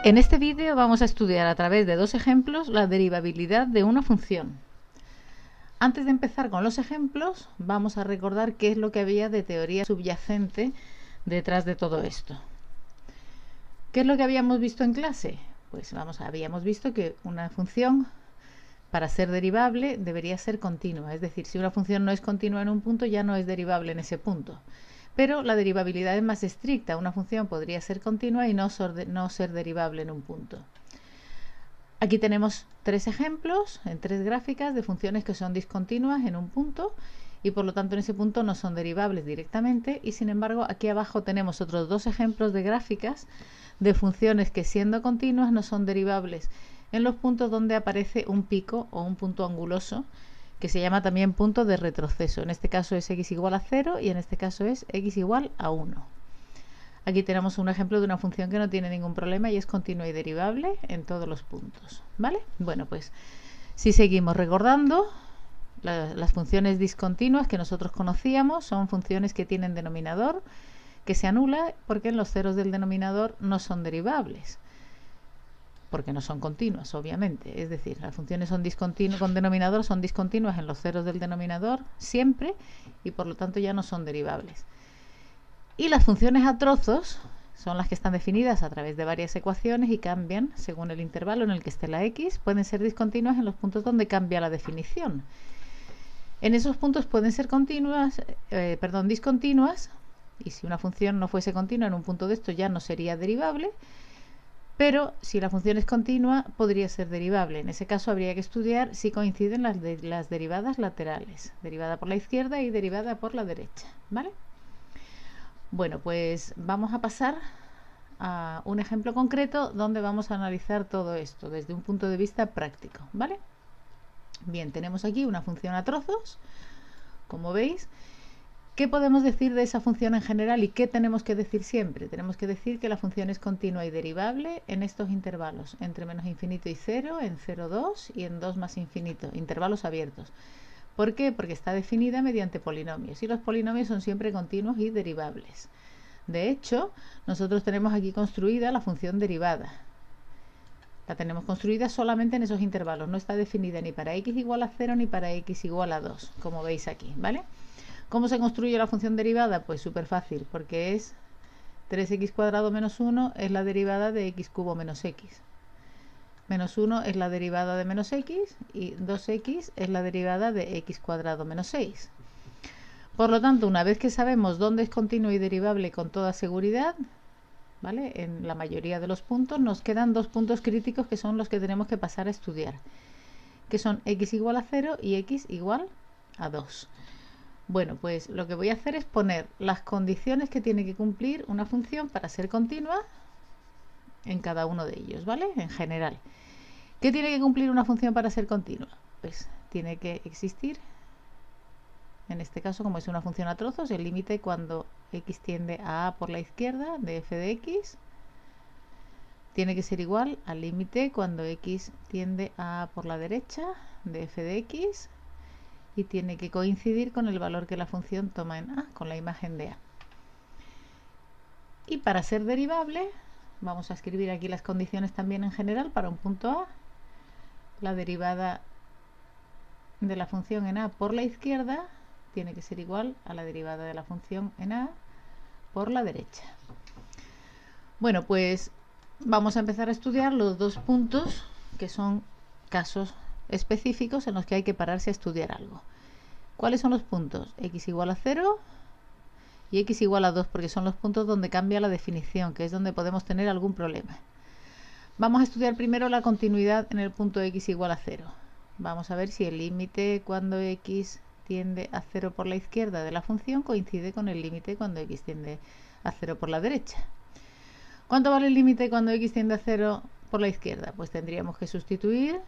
En este vídeo vamos a estudiar a través de dos ejemplos la derivabilidad de una función. Antes de empezar con los ejemplos, vamos a recordar qué es lo que había de teoría subyacente detrás de todo esto. ¿Qué es lo que habíamos visto en clase? Pues habíamos visto que una función, para ser derivable, debería ser continua. Es decir, si una función no es continua en un punto, ya no es derivable en ese punto. Pero la derivabilidad es más estricta. Una función podría ser continua y no ser derivable en un punto. Aquí tenemos tres ejemplos en tres gráficas de funciones que son discontinuas en un punto y por lo tanto en ese punto no son derivables directamente, y sin embargo aquí abajo tenemos otros dos ejemplos de gráficas de funciones que, siendo continuas, no son derivables en los puntos donde aparece un pico o un punto anguloso, que se llama también punto de retroceso. En este caso es x igual a 0 y en este caso es x igual a 1. Aquí tenemos un ejemplo de una función que no tiene ningún problema y es continua y derivable en todos los puntos, ¿vale? Bueno, pues si seguimos recordando, las funciones discontinuas que nosotros conocíamos son funciones que tienen denominador que se anula porque en los ceros del denominador no son derivables, porque no son continuas, obviamente. Es decir, las funciones son discontinuas con denominador, son discontinuas en los ceros del denominador siempre y por lo tanto ya no son derivables. Y las funciones a trozos son las que están definidas a través de varias ecuaciones y cambian según el intervalo en el que esté la x. Pueden ser discontinuas en los puntos donde cambia la definición. En esos puntos pueden ser discontinuas, y si una función no fuese continua en un punto de esto ya no sería derivable, pero si la función es continua podría ser derivable. En ese caso habría que estudiar si coinciden las derivadas laterales, derivada por la izquierda y derivada por la derecha, ¿vale? Bueno, pues vamos a pasar a un ejemplo concreto donde vamos a analizar todo esto desde un punto de vista práctico, ¿vale? Bien, tenemos aquí una función a trozos, como veis. ¿Qué podemos decir de esa función en general y qué tenemos que decir siempre? Tenemos que decir que la función es continua y derivable en estos intervalos, entre menos infinito y 0, en 0, 2 y en 2 más infinito, intervalos abiertos. ¿Por qué? Porque está definida mediante polinomios y los polinomios son siempre continuos y derivables. De hecho, nosotros tenemos aquí construida la función derivada. La tenemos construida solamente en esos intervalos, no está definida ni para x igual a 0 ni para x igual a 2, como veis aquí, ¿vale? ¿Cómo se construye la función derivada? Pues súper fácil, porque es 3x cuadrado menos 1 es la derivada de x cubo menos x. Menos 1 es la derivada de menos x y 2x es la derivada de x cuadrado menos 6. Por lo tanto, una vez que sabemos dónde es continuo y derivable con toda seguridad, ¿vale?, en la mayoría de los puntos, nos quedan dos puntos críticos que son los que tenemos que pasar a estudiar, que son x igual a 0 y x igual a 2. Bueno, pues lo que voy a hacer es poner las condiciones que tiene que cumplir una función para ser continua en cada uno de ellos, ¿vale? En general. ¿Qué tiene que cumplir una función para ser continua? Pues tiene que existir, en este caso, como es una función a trozos, el límite cuando x tiende a por la izquierda de f de x tiene que ser igual al límite cuando x tiende a por la derecha de f de x y tiene que coincidir con el valor que la función toma en a, con la imagen de a. Y para ser derivable, vamos a escribir aquí las condiciones también en general para un punto a. La derivada de la función en a por la izquierda tiene que ser igual a la derivada de la función en a por la derecha. Bueno, pues vamos a empezar a estudiar los dos puntos que son casos específicos en los que hay que pararse a estudiar algo. ¿Cuáles son los puntos? X igual a 0 y x igual a 2, porque son los puntos donde cambia la definición, que es donde podemos tener algún problema. Vamos a estudiar primero la continuidad en el punto x igual a 0. Vamos a ver si el límite cuando x tiende a 0 por la izquierda de la función coincide con el límite cuando x tiende a 0 por la derecha. ¿Cuánto vale el límite cuando x tiende a 0 por la izquierda? Pues tendríamos que sustituir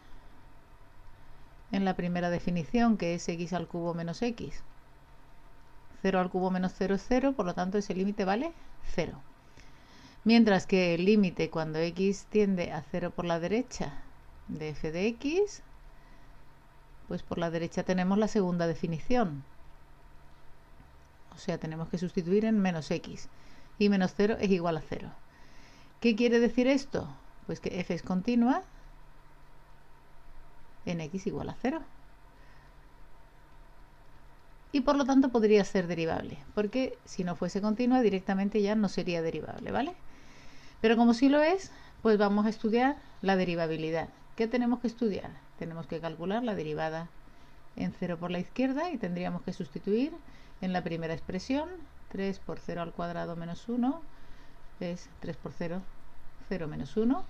en la primera definición, que es x al cubo menos x. 0 al cubo menos 0 es 0, por lo tanto ese límite vale 0. Mientras que el límite cuando x tiende a 0 por la derecha de f de x, pues por la derecha tenemos la segunda definición. O sea, tenemos que sustituir en menos x. Y menos 0 es igual a 0. ¿Qué quiere decir esto? Pues que f es continua en x igual a 0. Y por lo tanto podría ser derivable, porque si no fuese continua directamente ya no sería derivable, ¿vale? Pero como sí lo es, pues vamos a estudiar la derivabilidad. ¿Qué tenemos que estudiar? Tenemos que calcular la derivada en 0 por la izquierda y tendríamos que sustituir en la primera expresión 3 por 0 al cuadrado menos 1 es 3 por 0, 0 menos 1,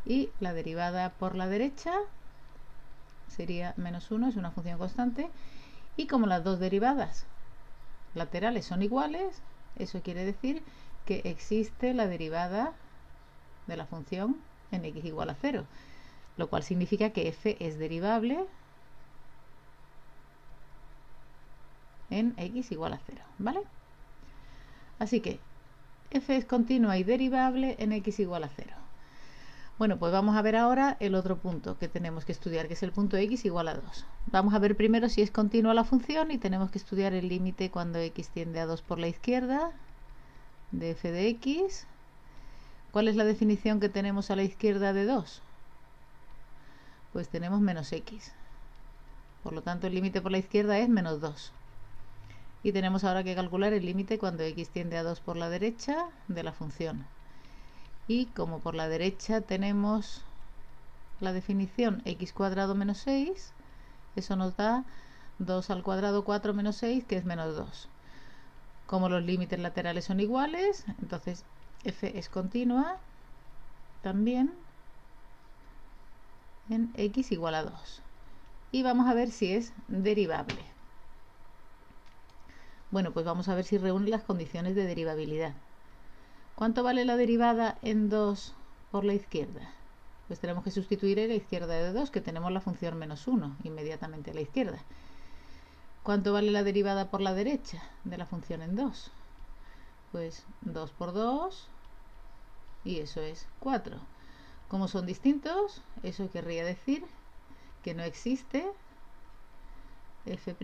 y la derivada por la derecha sería menos 1, es una función constante, y como las dos derivadas laterales son iguales, eso quiere decir que existe la derivada de la función en x igual a 0, lo cual significa que f es derivable en x igual a 0, ¿vale? Así que f es continua y derivable en x igual a 0. Bueno, pues vamos a ver ahora el otro punto que tenemos que estudiar, que es el punto x igual a 2. Vamos a ver primero si es continua la función y tenemos que estudiar el límite cuando x tiende a 2 por la izquierda de f de x. ¿Cuál es la definición que tenemos a la izquierda de 2? Pues tenemos menos x. Por lo tanto, el límite por la izquierda es menos 2. Y tenemos ahora que calcular el límite cuando x tiende a 2 por la derecha de la función. Y como por la derecha tenemos la definición x cuadrado menos 6, eso nos da 2 al cuadrado 4 menos 6, que es menos 2. Como los límites laterales son iguales, entonces f es continua también en x igual a 2. Y vamos a ver si es derivable. Bueno, pues vamos a ver si reúne las condiciones de derivabilidad. ¿Cuánto vale la derivada en 2 por la izquierda? Pues tenemos que sustituir en la izquierda de 2, que tenemos la función menos 1 inmediatamente a la izquierda. ¿Cuánto vale la derivada por la derecha de la función en 2? Pues 2 por 2, y eso es 4. Como son distintos, eso querría decir que no existe f'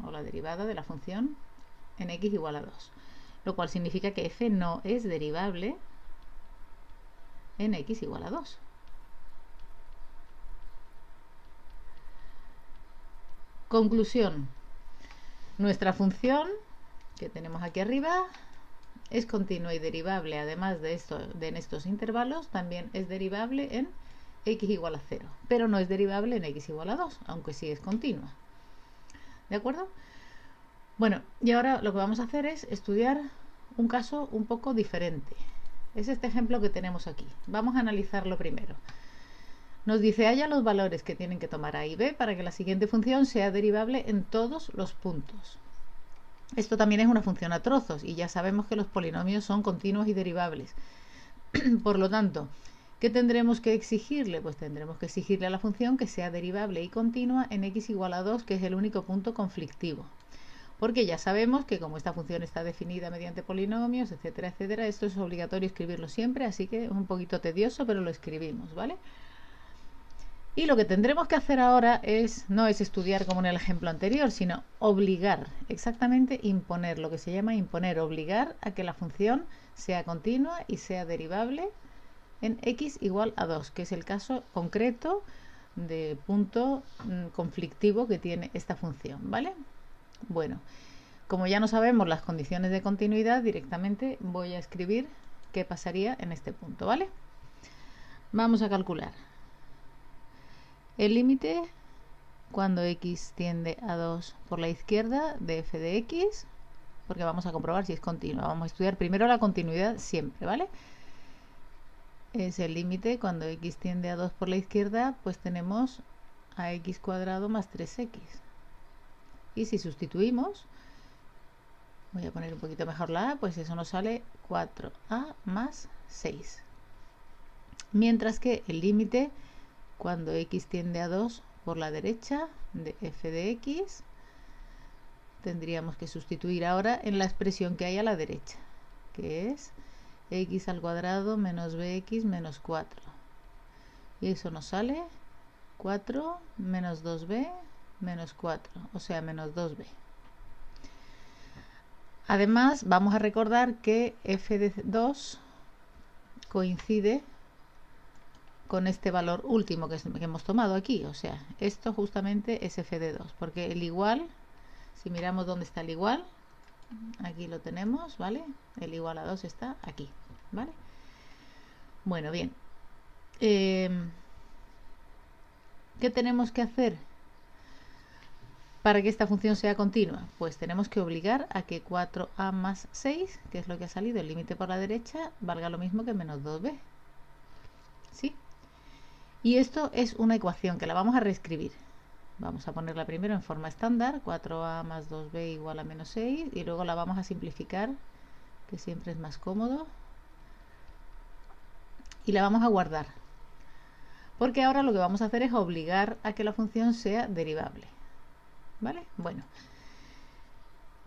o la derivada de la función en x igual a 2, lo cual significa que f no es derivable en x igual a 2. Conclusión: nuestra función que tenemos aquí arriba es continua y derivable. Además de esto, en estos intervalos, también es derivable en x igual a 0, pero no es derivable en x igual a 2, aunque sí es continua. ¿De acuerdo? Bueno, y ahora lo que vamos a hacer es estudiar un caso un poco diferente. Es este ejemplo que tenemos aquí. Vamos a analizarlo primero. Nos dice: halla los valores que tienen que tomar a y b para que la siguiente función sea derivable en todos los puntos. Esto también es una función a trozos y ya sabemos que los polinomios son continuos y derivables. Por lo tanto, ¿qué tendremos que exigirle? Pues tendremos que exigirle a la función que sea derivable y continua en x igual a 2, que es el único punto conflictivo. Porque ya sabemos que como esta función está definida mediante polinomios, etcétera, etcétera, esto es obligatorio escribirlo siempre, así que es un poquito tedioso, pero lo escribimos, ¿vale? Y lo que tendremos que hacer ahora no es estudiar como en el ejemplo anterior, sino obligar, exactamente imponer, lo que se llama imponer, obligar a que la función sea continua y sea derivable en x igual a 2, que es el caso concreto de punto conflictivo que tiene esta función, ¿vale? Bueno, como ya no sabemos las condiciones de continuidad, directamente voy a escribir qué pasaría en este punto, ¿vale? Vamos a calcular el límite cuando x tiende a 2 por la izquierda de f de x, porque vamos a comprobar si es continua. Vamos a estudiar primero la continuidad siempre, ¿vale? Es el límite cuando x tiende a 2 por la izquierda, pues tenemos a x cuadrado más 3x. Y si sustituimos, voy a poner un poquito mejor la a, pues eso nos sale 4a más 6. Mientras que el límite cuando x tiende a 2 por la derecha de f de x, tendríamos que sustituir ahora en la expresión que hay a la derecha, que es x al cuadrado menos bx menos 4. Y eso nos sale 4 menos 2b menos 4, o sea, menos 2b. Además, vamos a recordar que f de 2 coincide con este valor último que hemos tomado aquí. O sea, esto justamente es f de 2, porque el igual, si miramos dónde está el igual, aquí lo tenemos, ¿vale? El igual a 2 está aquí, ¿vale? Bueno, bien. ¿Qué tenemos que hacer para que esta función sea continua? Pues tenemos que obligar a que 4a más 6, que es lo que ha salido, el límite por la derecha, valga lo mismo que menos 2b. ¿Sí? Y esto es una ecuación que la vamos a reescribir. Vamos a ponerla primero en forma estándar, 4a más 2b igual a menos 6, y luego la vamos a simplificar, que siempre es más cómodo, y la vamos a guardar. Porque ahora lo que vamos a hacer es obligar a que la función sea derivable. ¿Vale? Bueno,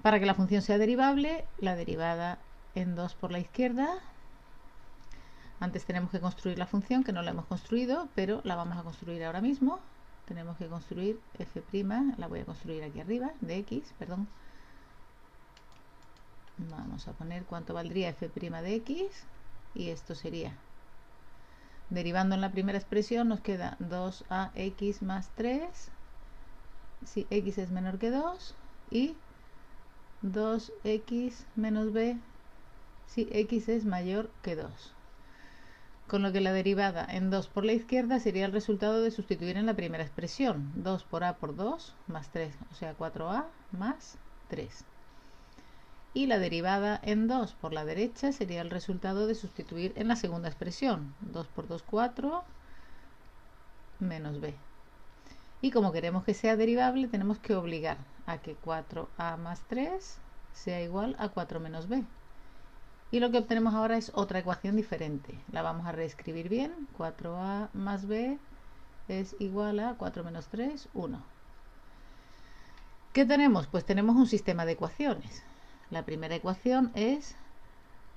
para que la función sea derivable, la derivada en 2 por la izquierda. Antes tenemos que construir la función, que no la hemos construido, pero la vamos a construir ahora mismo. Tenemos que construir f', la voy a construir aquí arriba, de x, perdón. Vamos a poner cuánto valdría f' de x, y esto sería, derivando en la primera expresión, nos queda 2ax más 3, si x es menor que 2, y 2x menos b, si x es mayor que 2. Con lo que la derivada en 2 por la izquierda sería el resultado de sustituir en la primera expresión. 2 por a por 2 más 3, o sea 4a más 3. Y la derivada en 2 por la derecha sería el resultado de sustituir en la segunda expresión. 2 por 2, 4, menos b. Y como queremos que sea derivable, tenemos que obligar a que 4a más 3 sea igual a 4 menos b. Y lo que obtenemos ahora es otra ecuación diferente. La vamos a reescribir bien. 4a más b es igual a 4 menos 3, 1. ¿Qué tenemos? Pues tenemos un sistema de ecuaciones. La primera ecuación es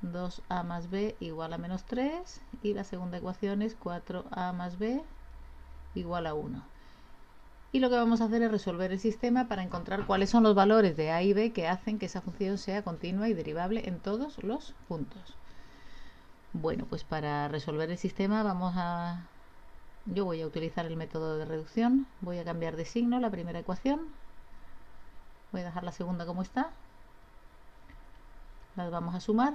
2a más b igual a menos 3. Y la segunda ecuación es 4a más b igual a 1. Y lo que vamos a hacer es resolver el sistema para encontrar cuáles son los valores de a y b que hacen que esa función sea continua y derivable en todos los puntos. Bueno, pues para resolver el sistema yo voy a utilizar el método de reducción. Voy a cambiar de signo la primera ecuación. Voy a dejar la segunda como está. Las vamos a sumar.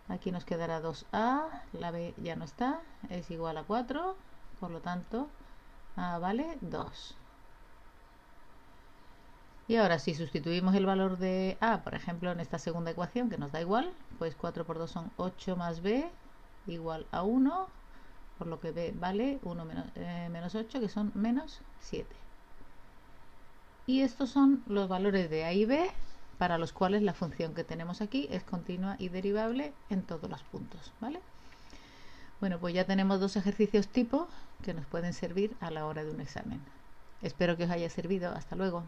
Aquí nos quedará 2a, la b ya no está, es igual a 4, por lo tanto a vale 2. Y ahora si sustituimos el valor de a, por ejemplo, en esta segunda ecuación, que nos da igual, pues 4 por 2 son 8 más b igual a 1, por lo que b vale 1 menos 8, que son menos 7. Y estos son los valores de a y b para los cuales la función que tenemos aquí es continua y derivable en todos los puntos, ¿vale? Bueno, pues ya tenemos dos ejercicios tipo que nos pueden servir a la hora de un examen. Espero que os haya servido. Hasta luego.